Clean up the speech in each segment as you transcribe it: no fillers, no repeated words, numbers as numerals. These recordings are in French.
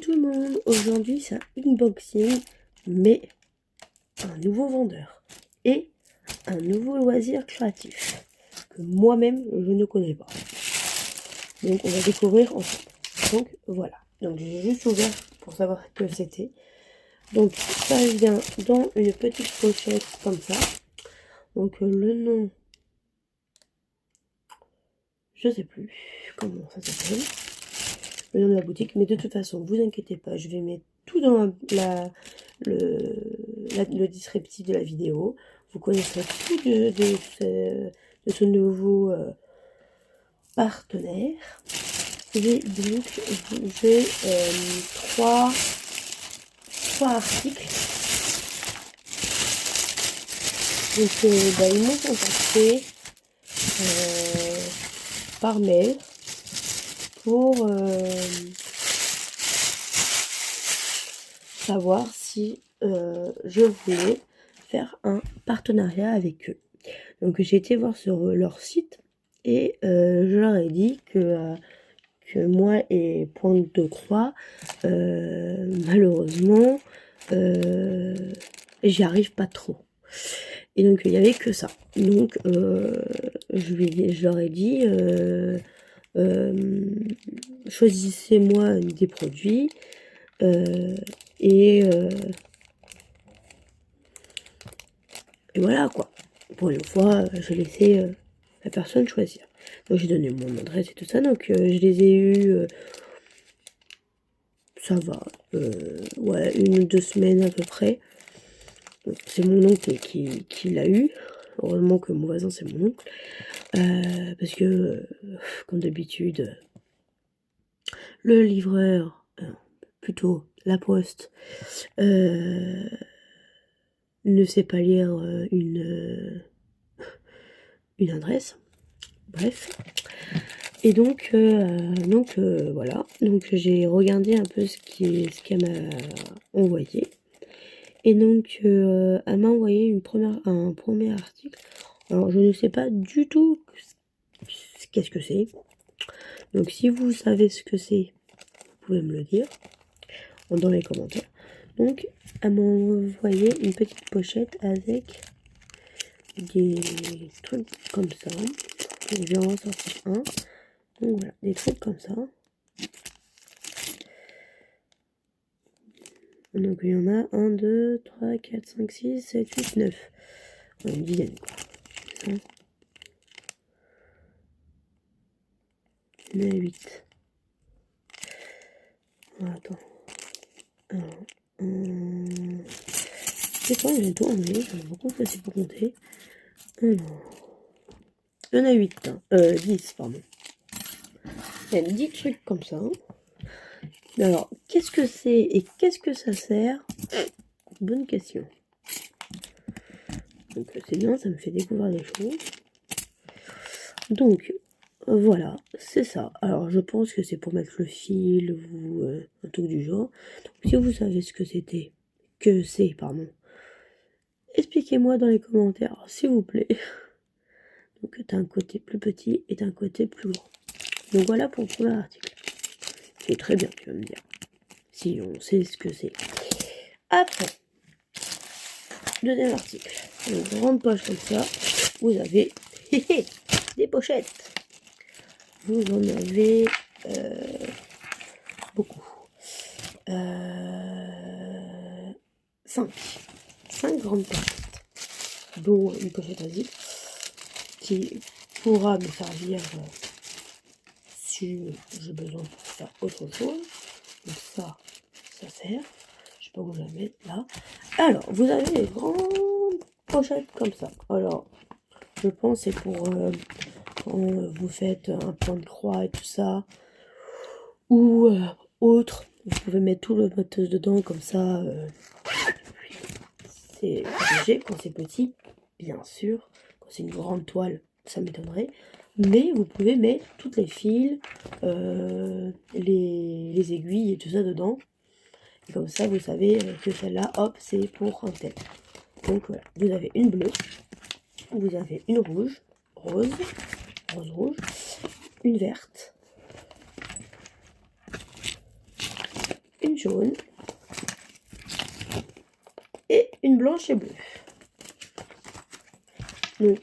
tout le monde, aujourd'hui c'est un unboxing, mais un nouveau vendeur et un nouveau loisir créatif que moi-même je ne connais pas. Donc on va découvrir ensemble. Donc voilà, donc j'ai juste ouvert pour savoir ce que c'était. Donc ça vient dans une petite pochette comme ça. Donc le nom, je sais plus comment ça s'appelle, le nom de la boutique, mais de toute façon vous inquiétez pas, je vais mettre tout dans le descriptif de la vidéo. Vous connaîtrez tout de ce nouveau partenaire. Et donc j'ai trois articles. Donc ils m'ont contacté par mail pour savoir si je voulais faire un partenariat avec eux. Donc j'ai été voir sur leur site et je leur ai dit que moi et Pointe de Croix, malheureusement, j'y arrive pas trop. Et donc il n'y avait que ça. Donc je leur ai dit choisissez-moi des produits et voilà quoi. Pour une fois, j'ai laissé la personne choisir. Donc j'ai donné mon adresse et tout ça. Donc je les ai eus, ça va, ouais, 1 ou 2 semaines à peu près. C'est mon oncle qui l'a eu. Heureusement que mon voisin c'est mon oncle. Parce que, comme d'habitude, le livreur, plutôt la poste, ne sait pas lire une adresse. Bref. Et donc voilà. Donc j'ai regardé un peu ce qu'elle m'a envoyé. Et donc elle m'a envoyé un premier article. Alors je ne sais pas du tout qu'est-ce que c'est. Donc si vous savez ce que c'est, vous pouvez me le dire dans les commentaires. Donc elle m'a envoyé une petite pochette avec des trucs comme ça. Donc je vais en sortir un. Donc voilà, des trucs comme ça. Donc il y en a 1, 2, 3, 4, 5, 6, 7, 8, 9. Une dizaine quoi. Ça. 8. Attends. Alors, c'est pas, j'ai tout enlevé, j'en ai beaucoup facile pour compter. Alors, il y en a 8, hein. 10, pardon. Il y a 10 trucs comme ça. Alors, qu'est-ce que c'est et qu'est-ce que ça sert? Bonne question. Donc, c'est bien, ça me fait découvrir des choses. Donc, voilà, c'est ça. Alors, je pense que c'est pour mettre le fil ou un truc du genre. Donc, si vous savez ce que c'est, pardon, expliquez-moi dans les commentaires, s'il vous plaît. Donc, t'as un côté plus petit et t'as un côté plus grand. Donc, voilà pour le premier article. C'est très bien, tu vas me dire. Si on sait ce que c'est. Après, deuxième article. Une grande poche comme ça. Vous avez des pochettes. Vous en avez beaucoup. 5 grandes pochettes, dont une pochette à zip qui pourra me servir si j'ai besoin pour faire autre chose. Donc ça sert. Je sais pas où je vais la mettre là. Alors, vous avez des grandes pochettes comme ça. Alors, je pense c'est pour quand vous faites un point de croix et tout ça, ou autre. Vous pouvez mettre tout le matos dedans comme ça. C'est léger quand c'est petit, bien sûr. Quand c'est une grande toile, ça m'étonnerait. Mais vous pouvez mettre toutes les fils, les aiguilles et tout ça dedans. Et comme ça, vous savez que celle-là, hop, c'est pour un tel. Donc voilà, vous avez une bleue, vous avez une rouge, rose, une verte, une une jaune et une blanche et bleue. Donc,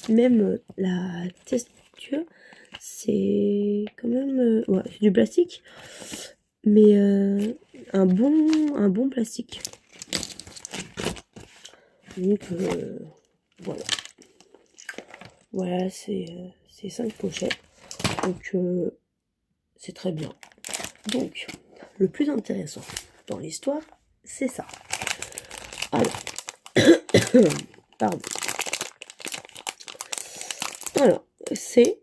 même la texture, c'est quand même... ouais, c'est du plastique, mais un bon plastique. Donc, voilà. Voilà, c'est 5 pochettes. Donc, c'est très bien. Donc, le plus intéressant dans l'histoire, c'est ça. Alors, pardon. Alors, c'est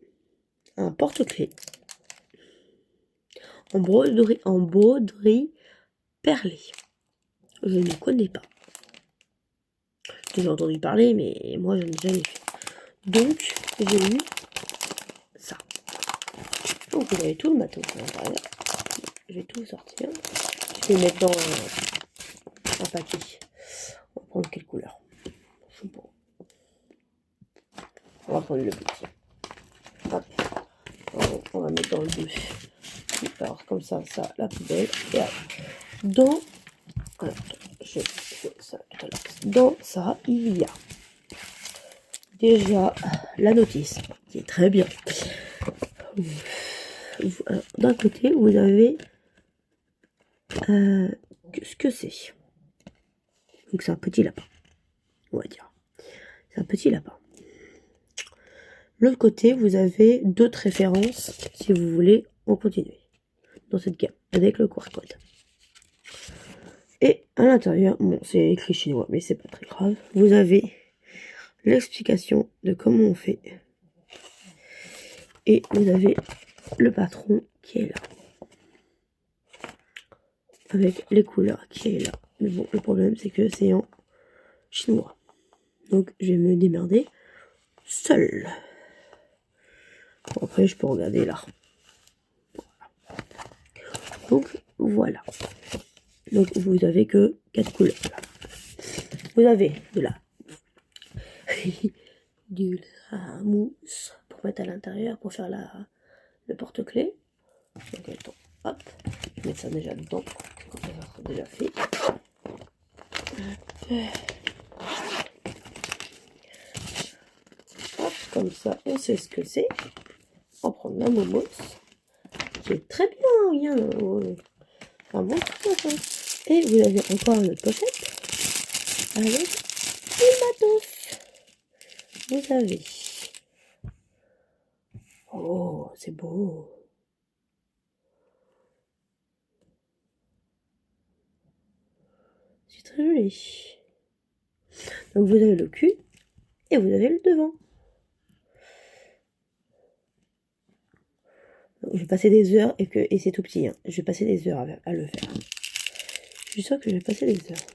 un porte-clés en broderie perlée. Je ne connais pas. J'ai entendu parler, mais moi, je n'ai jamais fait. Donc, j'ai eu ça. Donc, vous avez tout le matos à l'intérieur. Je vais tout sortir. Je vais mettre dans un paquet. On va prendre quelle couleur? Je sais pas. On va prendre le petit. Hop. On va mettre dans le bleu. Alors, comme ça, la poubelle. Et alors, dans... Alors, je fais ça tout à l'heure. Dans ça, il y a déjà la notice, qui est très bien. D'un côté, vous avez ce que c'est. Donc c'est un petit lapin, on va dire. C'est un petit lapin. L'autre côté, vous avez d'autres références, si vous voulez en continuer, dans cette gamme, avec le QR code. Et à l'intérieur, bon, c'est écrit chinois, mais c'est pas très grave. Vous avez l'explication de comment on fait. Et vous avez le patron qui est là. Avec les couleurs qui est là. Mais bon, le problème, c'est que c'est en chinois. Donc, je vais me démerder seul. Bon, après, je peux regarder là. Voilà. Donc, voilà. Donc, vous avez que 4 couleurs. Là. Vous avez de la mousse pour mettre à l'intérieur, pour faire le porte-clés. Donc, attends, hop. Je vais mettre ça déjà dedans. Quand ça sera déjà fait. Hop, comme ça, on sait ce que c'est. On va prendre la momos, qui est très bien, regarde, un bon truc, hein. Et vous avez encore une autre pochette avec une matos. Vous avez. Oh, c'est beau. C'est très joli. Donc vous avez le cul et vous avez le devant. Donc, je vais passer des heures et c'est tout petit. Hein. Je vais passer des heures à le faire. Je suis sûre que je vais passer des heures.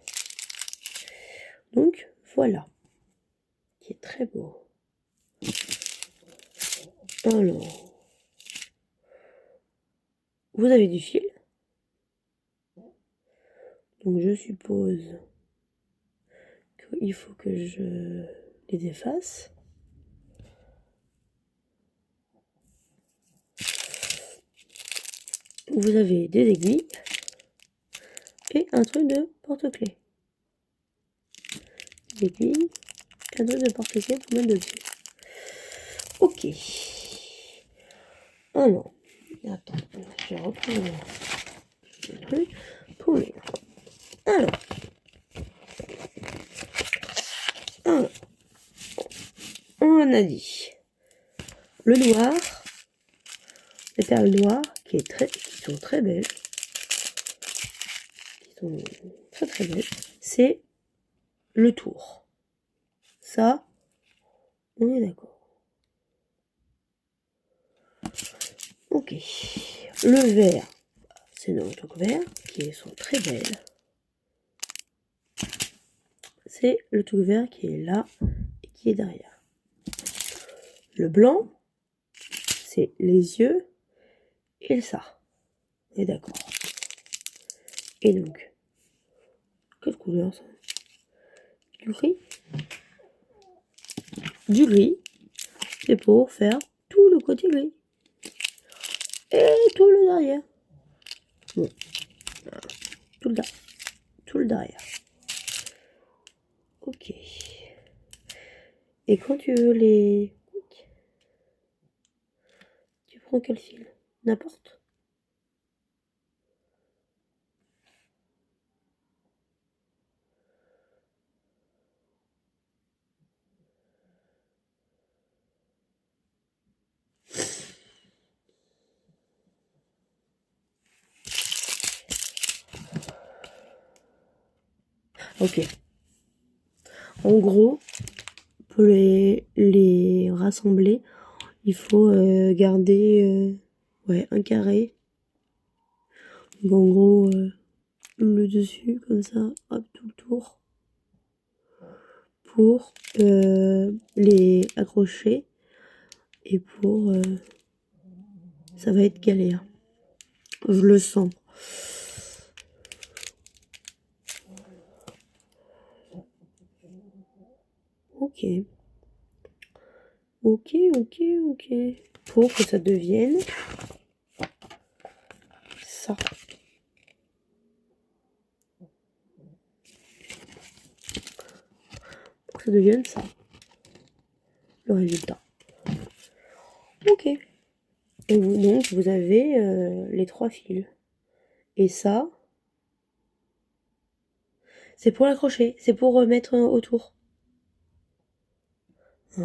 Donc voilà. Qui est très beau. Alors. Vous avez du fil. Donc je suppose qu'il faut que je les efface. Vous avez des aiguilles et un truc de porte-clés. Des aiguilles, un truc de porte-clés pour mettre dessus. Ok. Alors, attends, je vais reprendre le truc pour lui. Alors, on a dit le noir, les perles noires qui sont très belles, très belles, c'est le tour. Ça, on est d'accord. Ok. Le vert, c'est notre vert qui sont très belles. C'est le tout vert qui est là et qui est derrière. Le blanc, c'est les yeux et ça. On est d'accord. Et donc, quelle couleur ça? Du gris. Du gris, c'est pour faire tout le côté gris. Et tout le derrière. Bon, tout le derrière. Ok. Et quand tu veux les... Tu prends quel fil? N'importe. Ok. En gros, pour les rassembler, il faut garder ouais, un carré. Donc en gros, le dessus, comme ça, hop, tout le tour. Pour les accrocher. Et pour... ça va être galère. Je le sens. Ok. Ok. Pour que ça devienne ça. Pour que ça devienne ça. Le résultat. Ok. Et donc, vous avez les 3 fils. Et ça, c'est pour l'accrocher. C'est pour mettre autour. Ah.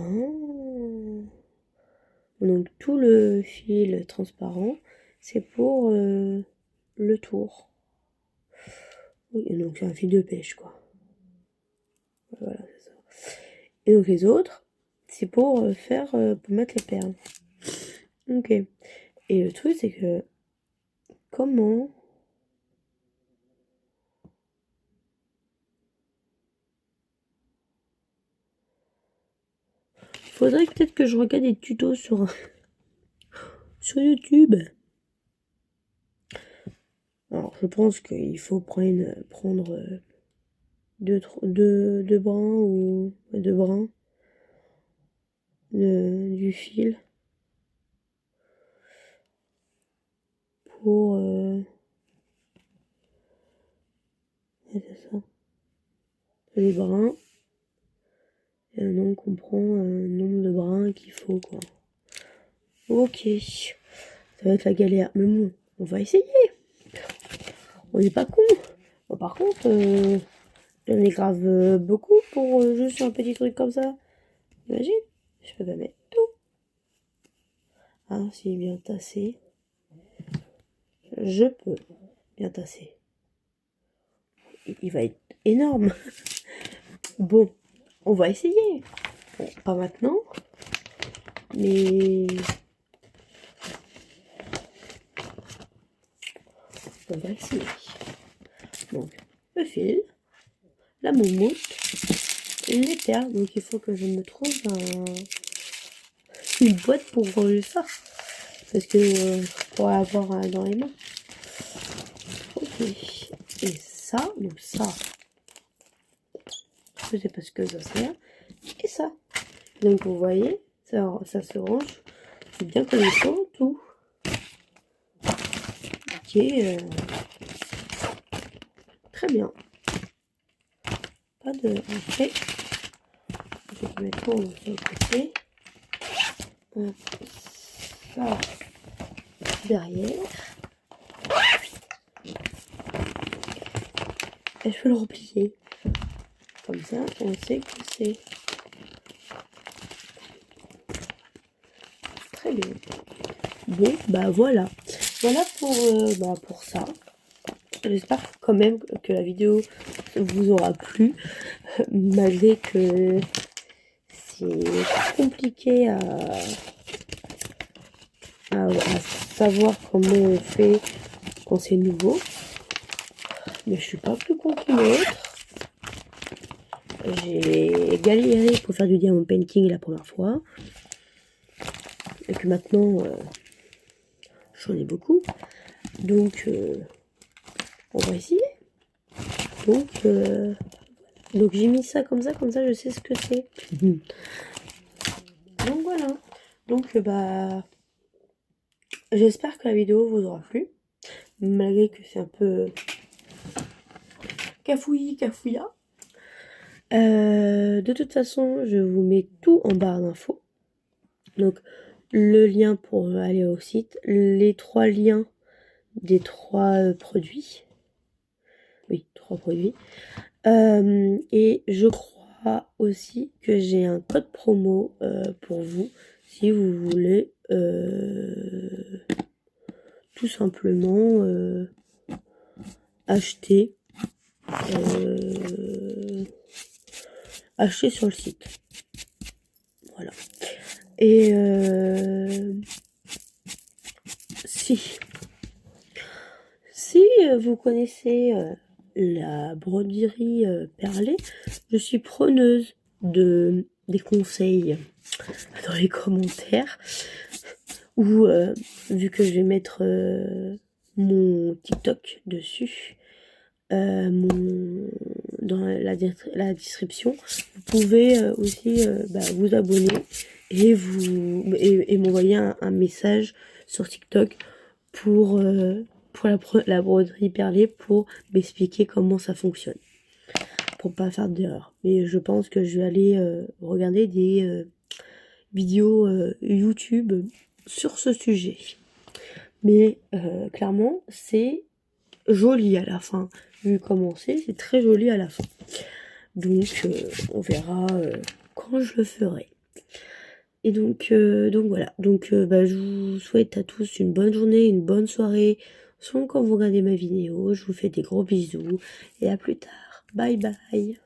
Donc, tout le fil transparent, c'est pour le tour. Oui, donc, c'est un fil de pêche, quoi. Voilà, c'est ça. Et donc, les autres, c'est pour pour mettre les perles. Ok. Et le truc, c'est que, comment... Faudrait peut-être que je regarde des tutos sur YouTube. Alors, je pense qu'il faut prendre deux brins ou deux brins du fil pour... ouais, c'est ça. Les brins. Et donc, on prend un nombre de brins qu'il faut, quoi. Ok. Ça va être la galère. Mais bon, on va essayer. On n'est pas con. Bon, par contre, j'en ai grave beaucoup pour juste un petit truc comme ça. Imagine, je peux pas mettre tout. Ah, s'il est bien tassé. Je peux bien tasser. Il va être énorme. Bon, on va essayer. Bon, pas maintenant. Mais... on va essayer. Donc, le fil, la moumoute, les perles. Donc, il faut que je me trouve une boîte pour ranger ça. Parce que pour avoir dans les mains. Ok. Et ça, donc ça, je sais pas ce que ça sert. Et ça. Donc, vous voyez, ça se range. C'est bien comme il faut, tout. Ok. Très bien. Pas de... Ok. Je vais mettre tout sur le côté. Ça derrière. Et je peux le replier. Comme ça, on sait que c'est... Très bien. Bon, bah voilà. Voilà pour ça. J'espère quand même que la vidéo vous aura plu. Malgré que c'est compliqué à savoir comment on fait quand c'est nouveau. Mais je suis pas plus con qu'une autre. J'ai galéré pour faire du diamond painting la première fois. Et que maintenant, j'en ai beaucoup. Donc, on va essayer. Donc j'ai mis ça, comme ça je sais ce que c'est. Donc voilà. Donc, bah, j'espère que la vidéo vous aura plu. Malgré que c'est un peu cafouilla. De toute façon, je vous mets tout en barre d'infos. Donc, le lien pour aller au site, les 3 liens des 3 produits. Oui, 3 produits. Et je crois aussi que j'ai un code promo pour vous si vous voulez tout simplement acheter sur le site. Voilà. Et si vous connaissez la broderie perlée, je suis preneuse des conseils dans les commentaires. Ou vu que je vais mettre mon TikTok dessus, dans la description, vous pouvez aussi vous abonner et m'envoyer un message sur TikTok pour la broderie perlée, pour m'expliquer comment ça fonctionne, pour pas faire d'erreur. Mais je pense que je vais aller regarder des vidéos YouTube sur ce sujet. Mais clairement, c'est joli à la fin. Vu comment c'est très joli à la fin. Donc, on verra quand je le ferai. Et donc voilà. Donc, je vous souhaite à tous une bonne journée, une bonne soirée. Selon quand vous regardez ma vidéo, je vous fais des gros bisous. Et à plus tard. Bye bye.